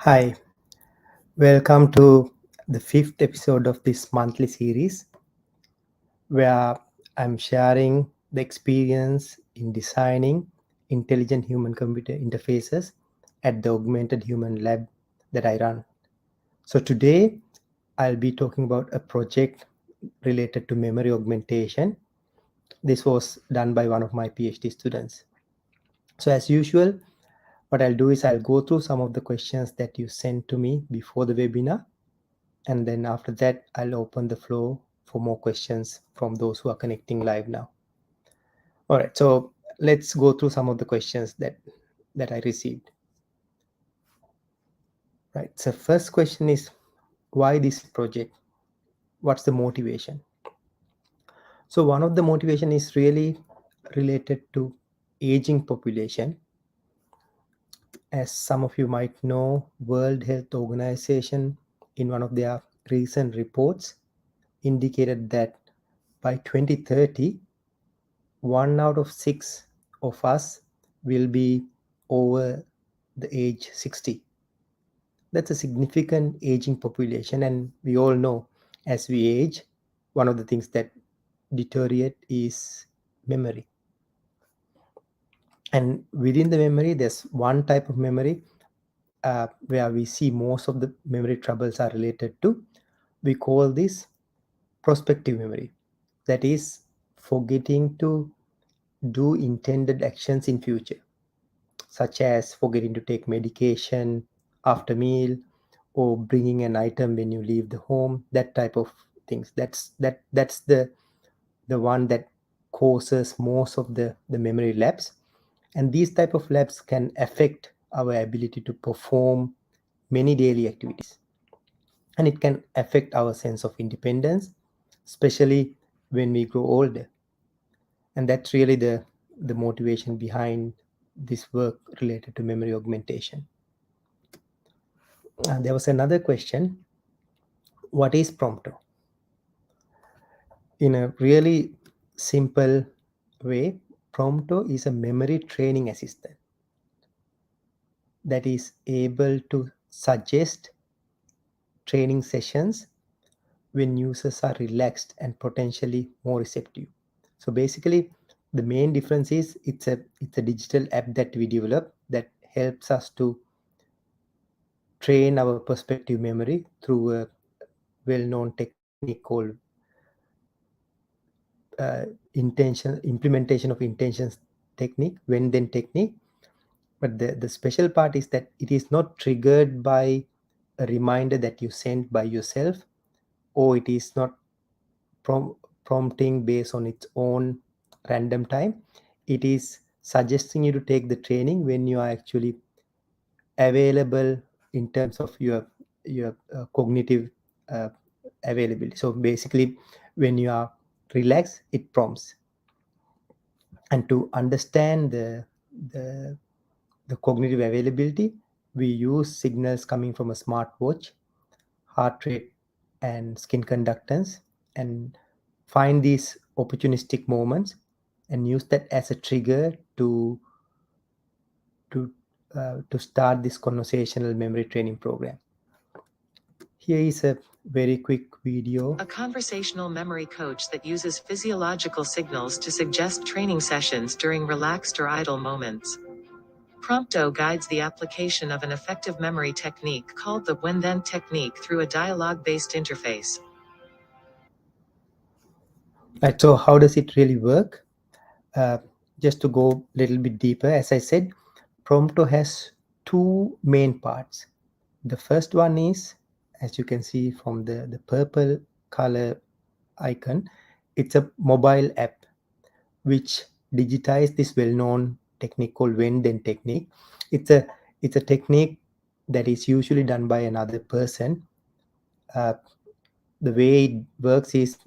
Hi, welcome to the fifth episode of this monthly series where I'm sharing the experience in designing intelligent human computer interfaces at the Augmented Human Lab that I run. So, today I'll be talking about a project related to memory augmentation. This was done by one of my PhD students. So, as usual, what I'll do is I'll go through some of the questions that you sent to me before the webinar, and then after that I'll open the floor for more questions from those who are connecting live now. All right, so let's go through some of the questions that I received. Right, so first question is, why this project? What's the motivation? So one of the motivation is really related to aging population. As some of you might know, World Health Organization in one of their recent reports indicated that by 2030 1 out of 6 of us will be over the age 60. That's a significant aging population, and we all know as we age, one of the things that deteriorate is memory. And within the memory, there's one type of memory where we see most of the memory troubles are related to. We call this prospective memory. That is forgetting to do intended actions in future, such as forgetting to take medication after meal or bringing an item when you leave the home, that type of things. That's the one that causes most of the memory lapse. And these type of lapse can affect our ability to perform many daily activities, and it can affect our sense of independence, especially when we grow older. And that's really the motivation behind this work related to memory augmentation. There was another question: what is Prompto? In a really simple way, Prompto is a memory training assistant that is able to suggest training sessions when users are relaxed and potentially more receptive. So basically, the main difference is it's a digital app that we develop that helps us to train our perspective memory through a well-known technique called implementation of intentions technique, when then technique. But the special part is that it is not triggered by a reminder that you sent by yourself, or it is not prompting based on its own random time. It is suggesting you to take the training when you are actually available in terms of your cognitive uh, availability. So basically, when you are relaxed, it prompts. And to understand the, the cognitive availability, we use signals coming from a smartwatch, heart rate, and skin conductance, and find these opportunistic moments and use that as a trigger to to start this conversational memory training program. Here is a very quick video. A conversational memory coach that uses physiological signals to suggest training sessions during relaxed or idle moments. Prompto guides the application of an effective memory technique called the when-then technique through a dialogue-based interface. Right, so how does it really work? Just to go a little bit deeper, as I said, Prompto has two main parts. The first one is, as you can see from the purple color icon, it's a mobile app which digitized this well-known technique called when-then technique. It's a it's a technique that is usually done by another person. Uh, the way it works is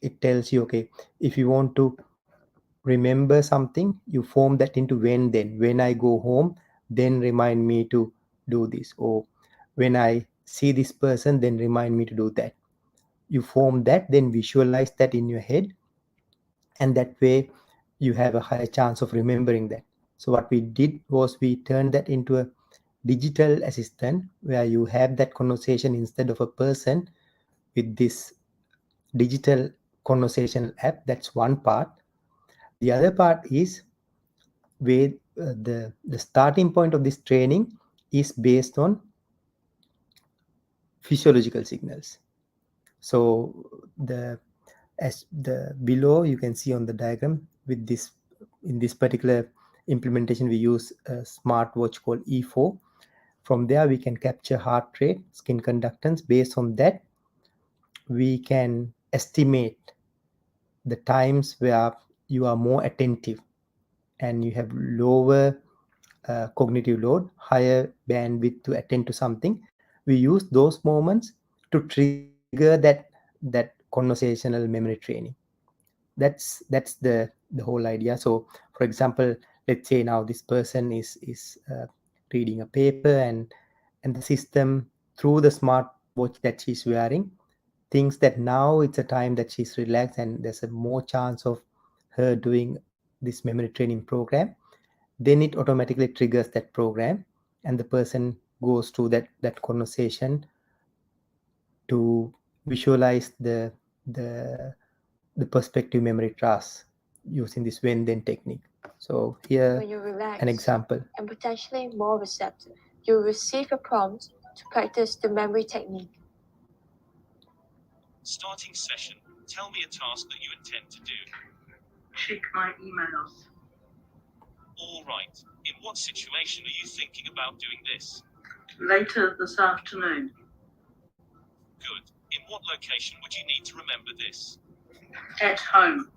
it tells you, okay, if you want to remember something, you form that into when then. When I go home, then remind me to do this. Or when I see this person, then remind me to do that. You form that, then visualize that in your head, and that way you have a higher chance of remembering that. So what we did was we turned that into a digital assistant where you have that conversation instead of a person with this digital conversational app. That's one part. The other part is where the starting point of this training is based on physiological signals. So the as the below you can see on the diagram with this in this particular implementation we use a smartwatch called E4. From there we can capture heart rate, skin conductance. Based on that we can estimate the times where you are more attentive and you have lower cognitive load, higher bandwidth to attend to something. We use those moments to trigger that conversational memory training. That's the whole idea. So for example, let's say now this person is reading a paper, and the system through the smart watch that she's wearing thinks that now it's a time that she's relaxed and there's a more chance of her doing this memory training program. Then it automatically triggers that program, and the person goes to that conversation to visualize the the perspective memory task using this when then technique. So here When you're an relaxed example. and potentially more receptive, you'll receive a prompt to practice the memory technique. Starting session. Tell me a task that you intend to do. Check my emails. All right. In what situation are you thinking about doing this? Later this afternoon. Good. In what location would you need to remember this? At home.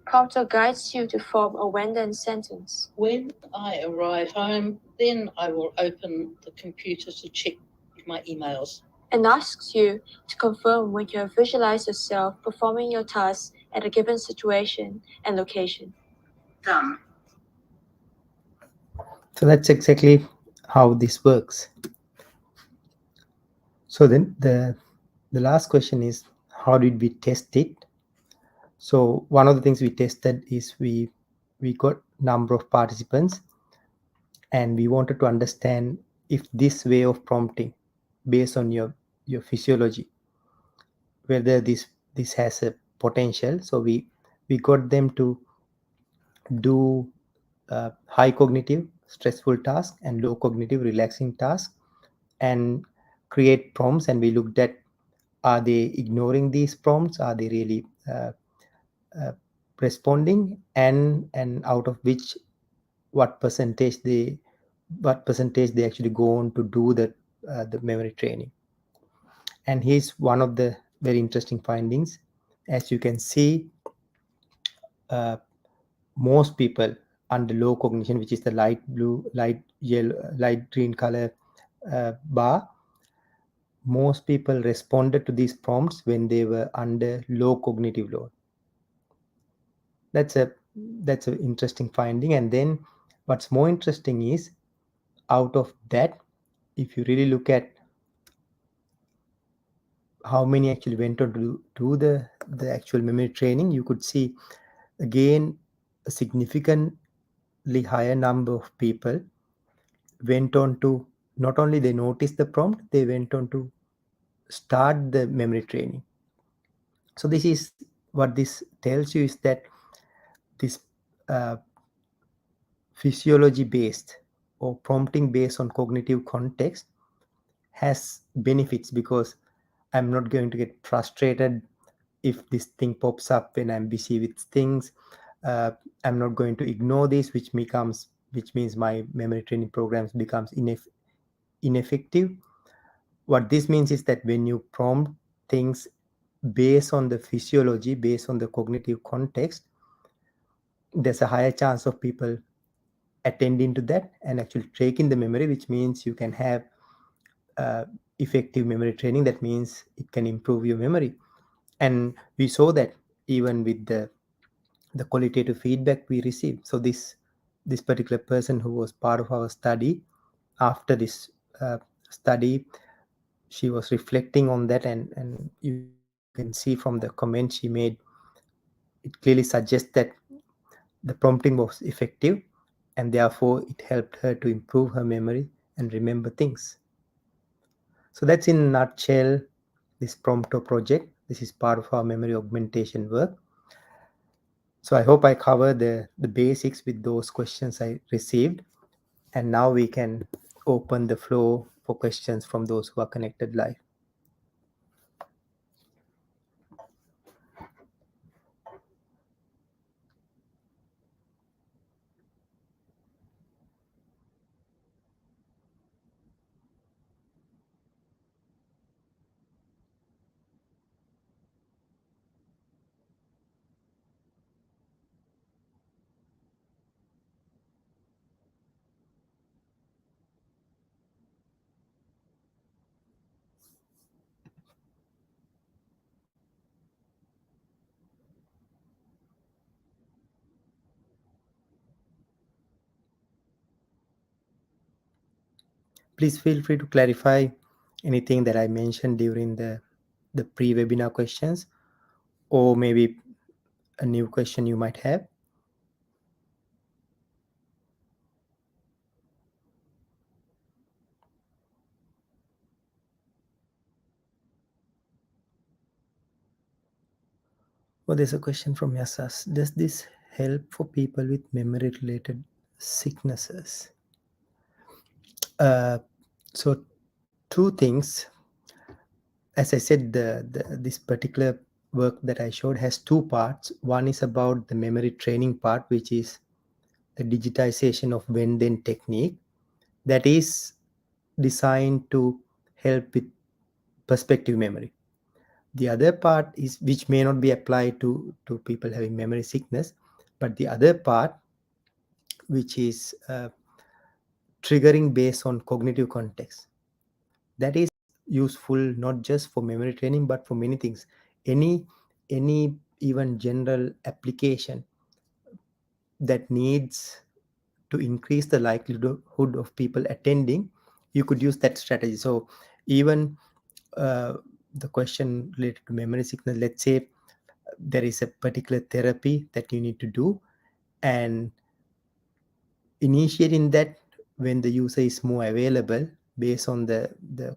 Prompter guides you to form a when-then sentence. When I arrive home, then I will open the computer to check my emails. And asks you to confirm when you have visualized yourself performing your task at a given situation and location. Done. So that's exactly how this works. So then the last question is, how did we test it? So one of the things we tested is we got number of participants, and we wanted to understand if this way of prompting based on your physiology, whether this has a potential. So we got them to do high cognitive stressful task and low cognitive relaxing task, and create prompts, and we looked at, are they ignoring these prompts, are they really uh, responding, and out of which what percentage they actually go on to do the memory training. And here's one of the very interesting findings. As you can see, uh, most people under low cognition, which is the light blue, light yellow, light green color bar, most people responded to these prompts when they were under low cognitive load. That's an interesting finding. And then what's more interesting is, out of that, if you really look at how many actually went on to do the actual memory training, you could see again a significantly higher number of people went on to, not only they noticed the prompt, they went on to start the memory training. So this is what this tells you, is that this uh, physiology based or prompting based on cognitive context has benefits, because I'm not going to get frustrated if this thing pops up when I'm busy with things. uh, I'm not going to ignore this, which means my memory training programs becomes ineffective. What this means is that when you prompt things based on the physiology, based on the cognitive context, there's a higher chance of people attending to that and actually taking the memory, which means you can have uh, effective memory training. That means it can improve your memory. And we saw that even with the qualitative feedback we received. So this particular person who was part of our study, after this study, she was reflecting on that, and you can see from the comment she made, it clearly suggests that the prompting was effective, and therefore it helped her to improve her memory and remember things. So that's in a nutshell this Prompto project. This is part of our memory augmentation work. So I hope I covered the basics with those questions I received. And now we can open the floor for questions from those who are connected live. Please feel free to clarify anything that I mentioned during the pre-webinar questions, or maybe a new question you might have. Oh, there's a question from Yasas. Does this help for people with memory-related sicknesses? So two things. As I said, this particular work that I showed has two parts. One is about the memory training part, which is the digitization of when-then technique that is designed to help with perspective memory. The other part is which may not be applied to people having memory sickness, but the other part, which is triggering based on cognitive context, that is useful not just for memory training but for many things. Any even general application that needs to increase the likelihood of people attending, you could use that strategy. So even the question related to memory sickness, let's say there is a particular therapy that you need to do, and initiating that when the user is more available based on the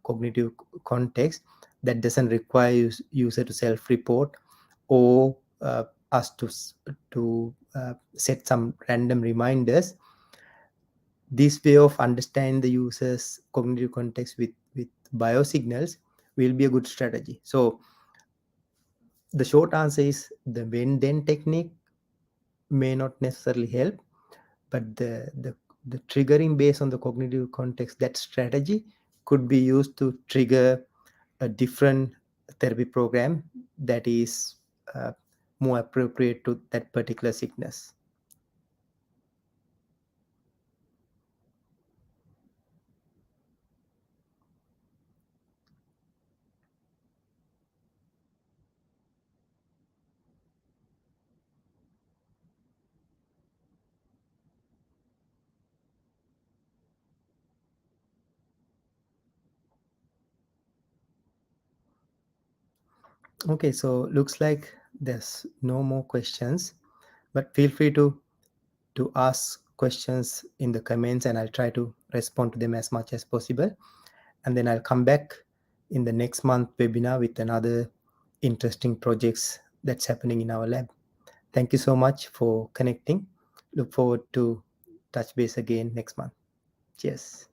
cognitive context, that doesn't require user to self-report or us to set some random reminders. This way of understanding the user's cognitive context with biosignals will be a good strategy. So the short answer is the when then technique may not necessarily help, but the triggering based on the cognitive context, that strategy could be used to trigger a different therapy program that is uh, more appropriate to that particular sickness. Okay, so looks like there's no more questions, but feel free to ask questions in the comments and I'll try to respond to them as much as possible. And then I'll come back in the next month webinar with another interesting projects that's happening in our lab. Thank you so much for connecting. Look forward to touch base again next month. Cheers.